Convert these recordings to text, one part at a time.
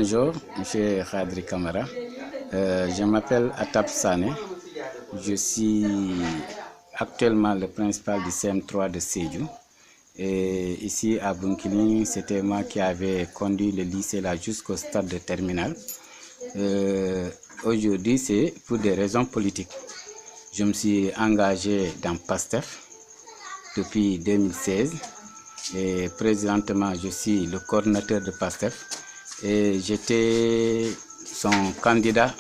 Bonjour, M. Khadri Kamara. Je m'appelle Atap Sané. Je suis actuellement le principal du CM3 de Sédhiou. Et ici à Bounkiling, c'était moi qui avais conduit le lycée là jusqu'au stade de terminale. Aujourd'hui, c'est pour des raisons politiques. Je me suis engagé dans PASTEF depuis 2016 et présentement je suis le coordinateur de PASTEF et j'étais son candidat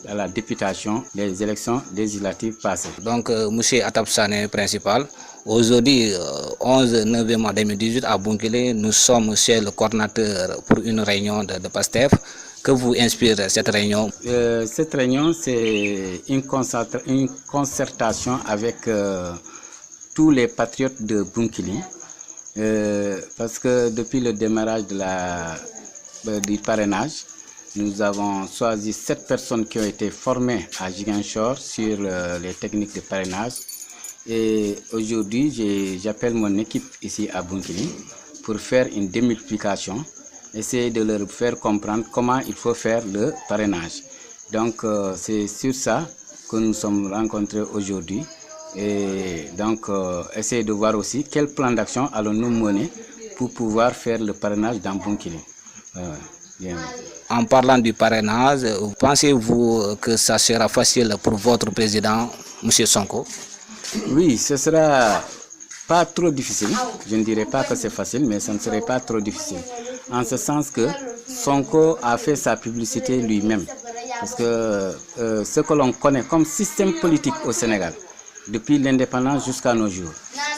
à la députation des élections législatives passées. Donc, M. Atap Sané, principal, aujourd'hui, 11 novembre 2018 à Bounkiling, nous sommes chez le coordinateur pour une réunion de PASTEF. Que vous inspire cette réunion? Cette réunion, c'est une concertation avec tous les patriotes de Bounkiling. Parce que depuis le démarrage du parrainage, nous avons choisi 7 personnes qui ont été formées à Ziguinchor sur les techniques de parrainage. Et aujourd'hui, j'appelle mon équipe ici à Bounkiling pour faire une démultiplication, essayer de leur faire comprendre comment il faut faire le parrainage. Donc, c'est sur ça que nous sommes rencontrés aujourd'hui. Et donc, essayer de voir aussi quel plan d'action allons-nous mener pour pouvoir faire le parrainage dans Bounkiling. En parlant du parrainage, pensez-vous que ça sera facile pour votre président, M. Sonko? Oui, ce sera pas trop difficile. Je ne dirais pas que c'est facile, mais ça ne serait pas trop difficile. En ce sens que Sonko a fait sa publicité lui-même. Parce que ce que l'on connaît comme système politique au Sénégal, depuis l'indépendance jusqu'à nos jours,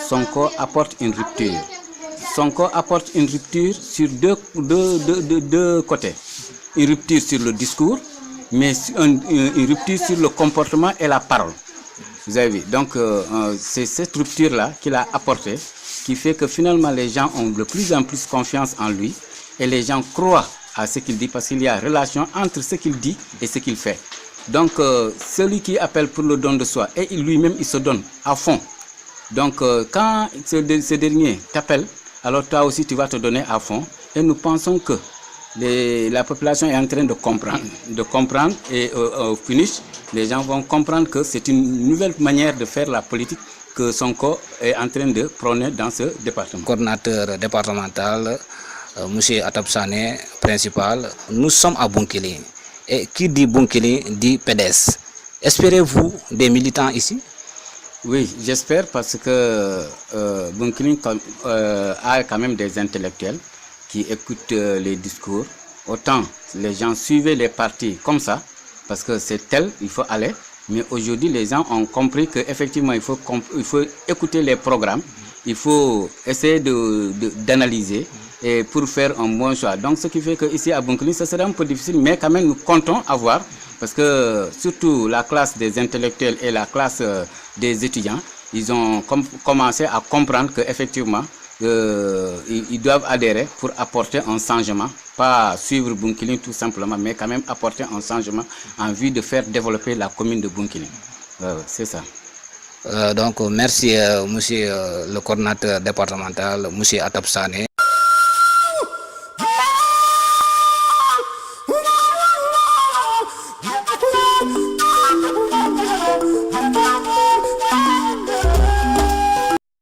Sonko apporte une rupture. Sonko apporte une rupture sur deux côtés. Une rupture sur le discours, mais une rupture sur le comportement et la parole. Vous avez vu, donc c'est cette rupture-là qu'il a apportée qui fait que finalement les gens ont de plus en plus confiance en lui et les gens croient à ce qu'il dit parce qu'il y a relation entre ce qu'il dit et ce qu'il fait. Donc celui qui appelle pour le don de soi et lui-même il se donne à fond. Donc quand ce dernier t'appelle, alors toi aussi tu vas te donner à fond et nous pensons que la population est en train de comprendre et au finish, les gens vont comprendre que c'est une nouvelle manière de faire la politique que Sonko est en train de prôner dans ce département. Coordinateur départemental, M. Atap Sané, principal, nous sommes à Bounkiling. Et qui dit Bounkiling dit PDS. Espérez-vous des militants ici? Oui, j'espère parce que Bounkiling a quand même des intellectuels qui écoutent les discours. Autant les gens suivaient les partis comme ça, parce que c'est tel, il faut aller. Mais aujourd'hui, les gens ont compris qu'effectivement, il faut écouter les programmes, il faut essayer d'analyser et pour faire un bon choix. Donc, ce qui fait qu'ici à Bounkiling, ça sera un peu difficile, mais quand même, nous comptons avoir, parce que surtout la classe des intellectuels et la classe des étudiants, ils ont commencé à comprendre qu'effectivement, ils doivent adhérer pour apporter un changement, pas suivre Bounkiling tout simplement, mais quand même apporter un changement en vue de faire développer la commune de Bounkiling. C'est ça. Donc merci monsieur le coordinateur départemental, monsieur Atap Sané.